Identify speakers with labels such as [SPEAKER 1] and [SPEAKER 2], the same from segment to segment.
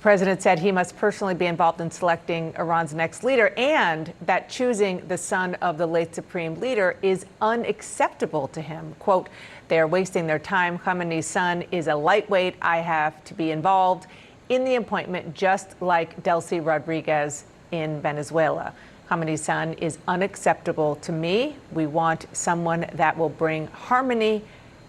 [SPEAKER 1] president said he must personally be involved in selecting Iran's next leader, and that choosing the son of the late supreme leader is unacceptable to him. Quote, "They are wasting their time. Khamenei's son is a lightweight. I have to be involved in the appointment, just like Delcy Rodriguez in Venezuela. Khamenei's son is unacceptable to me. We want someone that will bring harmony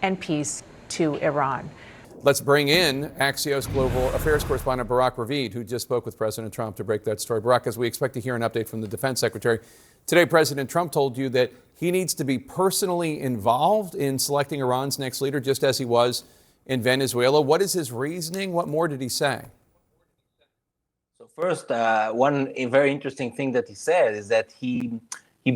[SPEAKER 1] and peace to Iran."
[SPEAKER 2] Let's bring in Axios Global Affairs correspondent Barak Ravid, who just spoke with President Trump to break that story. Barak, as we expect to hear an update from the defense secretary, today President Trump told you that he needs to be personally involved in selecting Iran's next leader, just as he was in Venezuela. What is his reasoning? What more did he say?
[SPEAKER 3] So first, one very interesting thing that he said is that he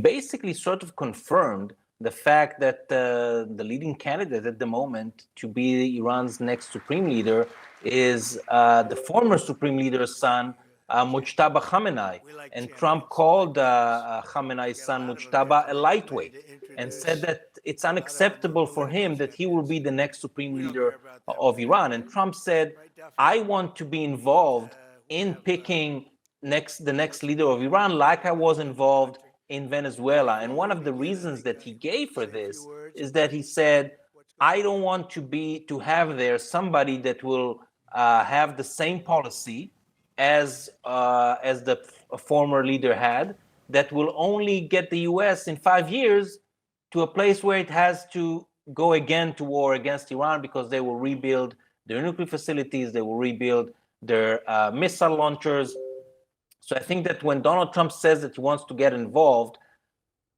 [SPEAKER 3] basically sort of confirmed the fact that the leading candidate at the moment to be Iran's next supreme leader is the former supreme leader's son, Mujtaba Khamenei. And Trump called Khamenei's son, Mujtaba, a lightweight, and said that it's unacceptable for him that he will be the next supreme leader of Iran. And Trump said, I want to be involved in picking the next leader of Iran like I was involved in Venezuela. And one of the reasons that he gave for this is that he said, I don't want to have there somebody that will have the same policy as the former leader had, that will only get the US in 5 years to a place where it has to go again to war against Iran, because they will rebuild their nuclear facilities, they will rebuild their missile launchers. So I think that when Donald Trump says that he wants to get involved,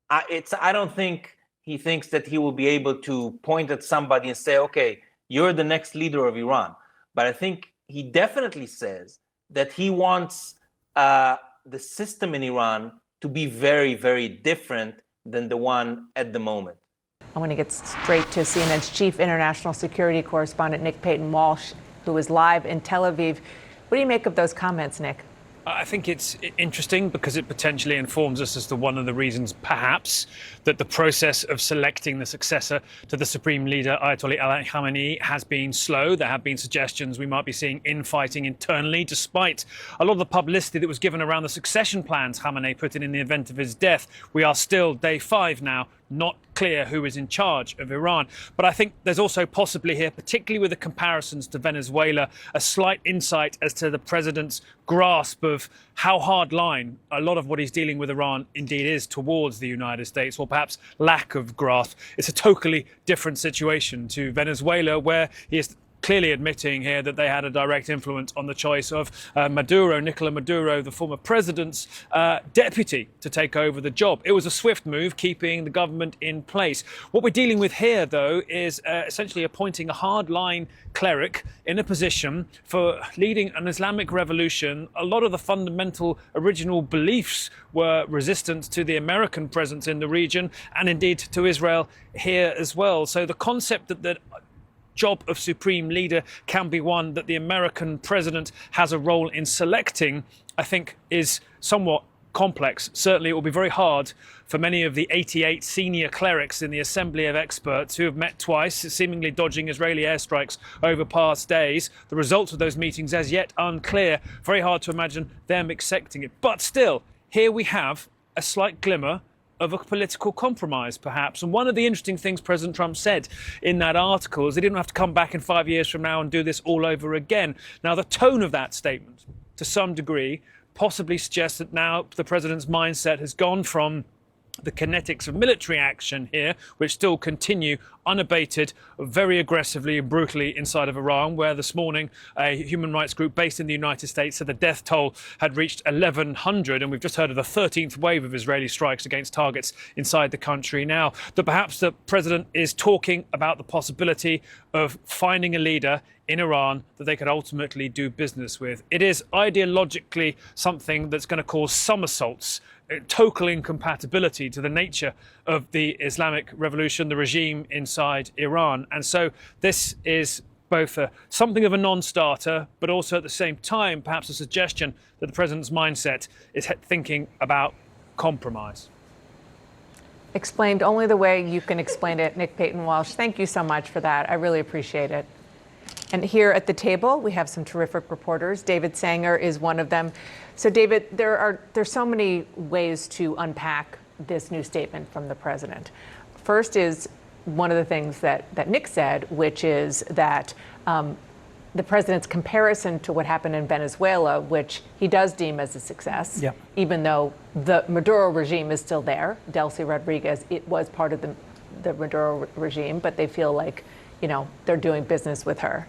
[SPEAKER 3] I don't think he thinks that he will be able to point at somebody and say, okay, you're the next leader of Iran. But I think he definitely says that he wants the system in Iran to be very, very different than the one at the moment.
[SPEAKER 1] I want to get straight to CNN's chief international security correspondent, Nick Paton-Walsh, who is live in Tel Aviv. What do you make of those comments, Nick?
[SPEAKER 4] I think it's interesting because it potentially informs us as to one of the reasons, perhaps, that the process of selecting the successor to the Supreme Leader, Ayatollah Ali Khamenei, has been slow. There have been suggestions we might be seeing infighting internally, despite a lot of the publicity that was given around the succession plans Khamenei put in the event of his death. We are still day 5 now, not clear who is in charge of Iran. But I think there's also possibly here, particularly with the comparisons to Venezuela, a slight insight as to the president's grasp of how hard line a lot of what he's dealing with Iran indeed is towards the United States, or perhaps lack of grasp. It's a totally different situation to Venezuela, where he is clearly admitting here that they had a direct influence on the choice of Nicolas Maduro, the former president's deputy, to take over the job. It was a swift move, keeping the government in place. What we're dealing with here, though, is essentially appointing a hardline cleric in a position for leading an Islamic revolution. A lot of the fundamental original beliefs were resistant to the American presence in the region, and indeed to Israel here as well. So the concept that job of supreme leader can be one that the American president has a role in selecting, I think is somewhat complex. Certainly it will be very hard for many of the 88 senior clerics in the Assembly of Experts who have met twice, seemingly dodging Israeli airstrikes over past days. The results of those meetings as yet unclear. Very hard to imagine them accepting it. But still, here we have a slight glimmer of a political compromise, perhaps. And one of the interesting things President Trump said in that article is they didn't have to come back in 5 years from now and do this all over again. Now, the tone of that statement, to some degree, possibly suggests that now the president's mindset has gone from the kinetics of military action here, which still continue unabated, very aggressively and brutally inside of Iran, where this morning a human rights group based in the United States said the death toll had reached 1,100, and we've just heard of the 13th wave of Israeli strikes against targets inside the country now. That perhaps the president is talking about the possibility of finding a leader in Iran that they could ultimately do business with. It is ideologically something that's going to cause somersaults, total incompatibility to the nature of the Islamic revolution, the regime inside Iran. And so this is both something of a non-starter, but also at the same time, perhaps a suggestion that the president's mindset is thinking about compromise.
[SPEAKER 1] Explained only the way you can explain it, Nick Paton-Walsh. Thank you so much for that. I really appreciate it. And here at the table, we have some terrific reporters. David Sanger is one of them. So, David, there's so many ways to unpack this new statement from the president. First is one of the things that Nick said, which is that the president's comparison to what happened in Venezuela, which he does deem as a success, even though the Maduro regime is still there. Delcy Rodriguez, it was part of the Maduro regime, but they feel like, they're doing business with her.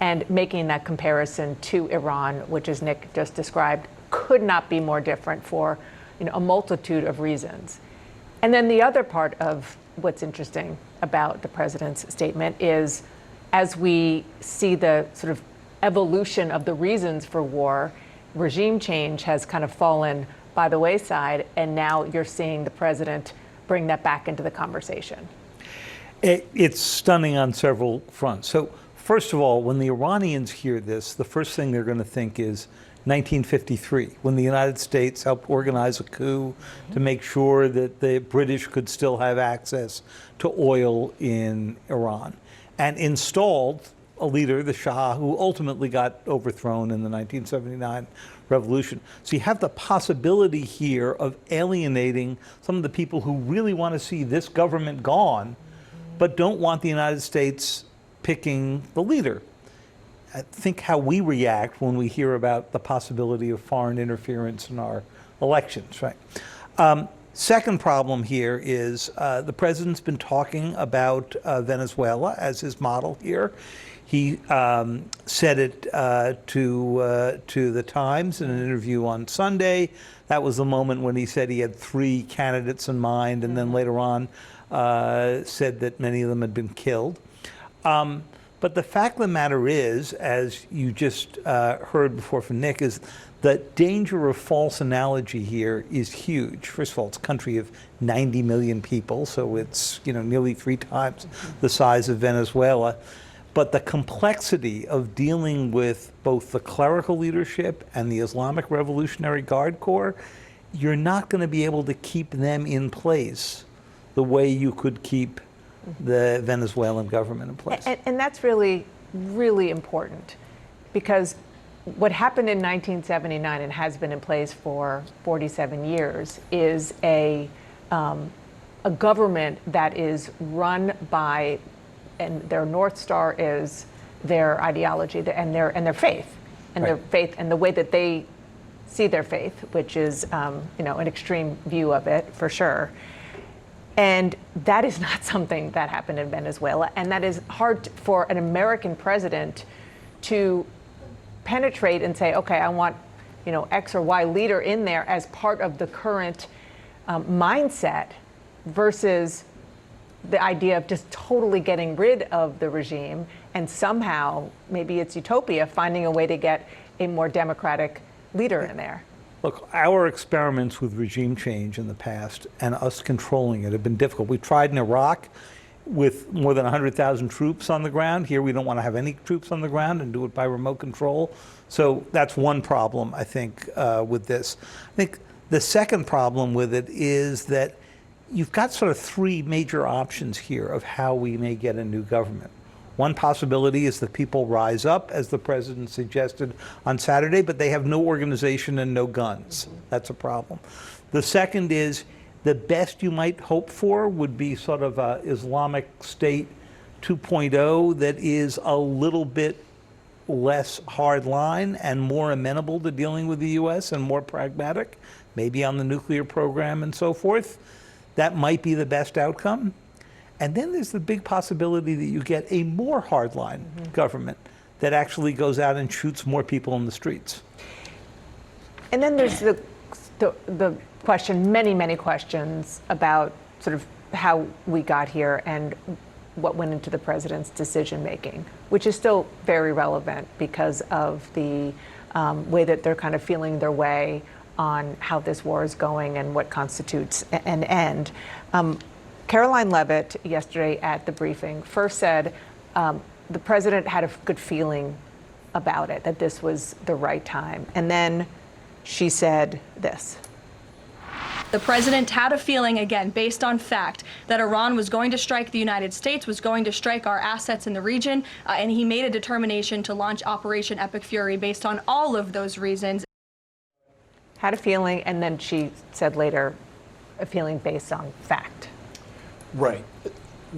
[SPEAKER 1] And making that comparison to Iran, which as Nick just described, could not be more different for a multitude of reasons. And then the other part of what's interesting about the president's statement is, as we see the sort of evolution of the reasons for war, regime change has kind of fallen by the wayside, and now you're seeing the president bring that back into the conversation.
[SPEAKER 5] It's stunning on several fronts. So, first of all, when the Iranians hear this, the first thing they're going to think is 1953, when the United States helped organize a coup to make sure that the British could still have access to oil in Iran, and installed a leader, the Shah, who ultimately got overthrown in the 1979 revolution. So you have the possibility here of alienating some of the people who really want to see this government gone, but don't want the United States picking the leader. I think how we react when we hear about the possibility of foreign interference in our elections, right? Second problem here is the president's been talking about Venezuela as his model here. He said it to the Times in an interview on Sunday. That was the moment when he said he had 3 candidates in mind, and then later on said that many of them had been killed. But the fact of the matter is, as you just heard before from Nick, is the danger of false analogy here is huge. First of all, it's a country of 90 million people, so it's nearly 3 times the size of Venezuela. But the complexity of dealing with both the clerical leadership and the Islamic Revolutionary Guard Corps, you're not going to be able to keep them in place the way you could keep the Venezuelan government in place.
[SPEAKER 1] And that's really, really important, because what happened in 1979 and has been in place for 47 years is a government that is run by, and their North Star is their ideology and their faith, and their faith and the way that they see their faith, which is an extreme view of it for sure. And that is not something that happened in Venezuela, and that is hard for an American president to penetrate and say, okay, I want X or Y leader in there as part of the current mindset, versus the idea of just totally getting rid of the regime and somehow, maybe it's utopia, finding a way to get a more democratic leader in there.
[SPEAKER 5] Look, our experiments with regime change in the past and us controlling it have been difficult. We tried in Iraq with more than 100,000 troops on the ground. Here we don't want to have any troops on the ground and do it by remote control. So that's one problem, I think, with this. I think the second problem with it is that you've got sort of 3 major options here of how we may get a new government. One possibility is that people rise up, as the president suggested on Saturday, but they have no organization and no guns. That's a problem. The second is, the best you might hope for would be sort of a Islamic State 2.0 that is a little bit less hard line and more amenable to dealing with the U.S. and more pragmatic, maybe on the nuclear program and so forth. That might be the best outcome. And then there's the big possibility that you get a more hardline government that actually goes out and shoots more people in the streets.
[SPEAKER 1] And then there's the question, many questions about sort of how we got here and what went into the president's decision making, which is still very relevant because of the way that they're kind of feeling their way on how this war is going and what constitutes an end. Caroline Leavitt yesterday at the briefing first said the president had a good feeling about it, that this was the right time. And then she said this.
[SPEAKER 6] The president had a feeling, again, based on fact, that Iran was going to strike the United States, was going to strike our assets in the region, and he made a determination to launch Operation Epic Fury based on all of those reasons.
[SPEAKER 1] Had a feeling, and then she said later, a feeling based on fact.
[SPEAKER 7] Right.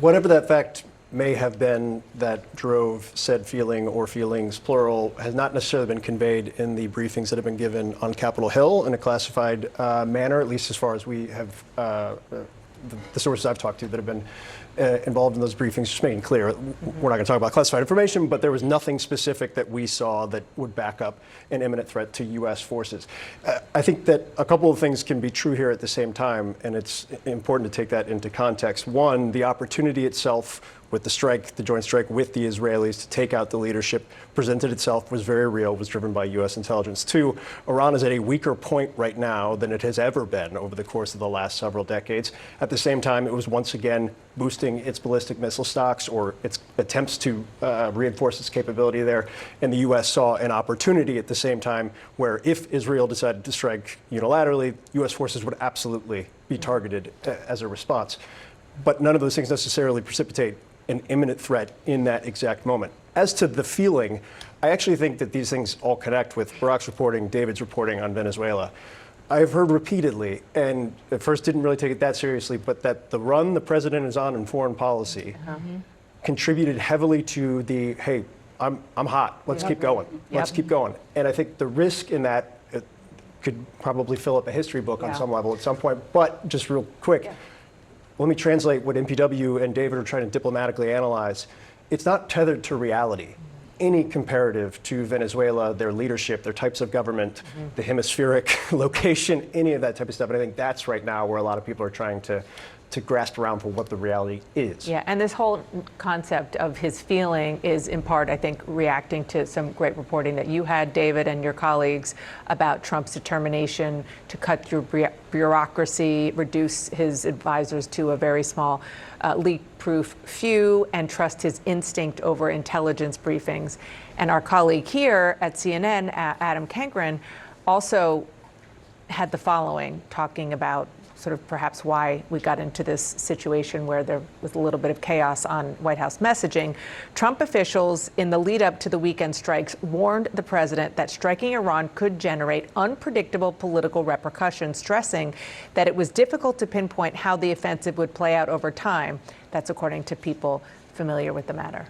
[SPEAKER 7] Whatever that fact may have been that drove said feeling or feelings, plural, has not necessarily been conveyed in the briefings that have been given on Capitol Hill in a classified manner, at least as far as we have the sources I've talked to that have been involved in those briefings, just making clear, we're not going to talk about classified information, but there was nothing specific that we saw that would back up an imminent threat to U.S. forces. I think that a couple of things can be true here at the same time, and it's important to take that into context. One, the opportunity itself with the strike, the joint strike with the Israelis to take out the leadership presented itself was very real, was driven by U.S. intelligence. Two, Iran is at a weaker point right now than it has ever been over the course of the last several decades. At the same time, it was once again boosting its ballistic missile stocks or its attempts to reinforce its capability there. And the U.S. saw an opportunity at the same time where if Israel decided to strike unilaterally, U.S. forces would absolutely be targeted as a response. But none of those things necessarily precipitate an imminent threat in that exact moment. As to the feeling, I actually think that these things all connect with Barak's reporting, David's reporting on Venezuela. I've heard repeatedly, and at first didn't really take it that seriously, but that the run the president is on in foreign policy contributed heavily to the, hey, I'm hot, let's keep going, let's keep going. And I think the risk in that could probably fill up a history book on some level at some point, but just real quick, let me translate what MPW and David are trying to diplomatically analyze. It's not tethered to reality. Any comparative to Venezuela, their leadership, their types of government, the hemispheric location, any of that type of stuff. And I think that's right now where a lot of people are trying to grasp around for what the reality is.
[SPEAKER 1] Yeah, and this whole concept of his feeling is in part, I think, reacting to some great reporting that you had, David, and your colleagues about Trump's determination to cut through bureaucracy, reduce his advisors to a very small leak-proof few, and trust his instinct over intelligence briefings. And our colleague here at CNN, Adam Kenkren, also had the following, talking about sort of perhaps why we got into this situation where there was a little bit of chaos on White House messaging. Trump officials in the lead up to the weekend strikes warned the president that striking Iran could generate unpredictable political repercussions, stressing that it was difficult to pinpoint how the offensive would play out over time. That's according to people familiar with the matter.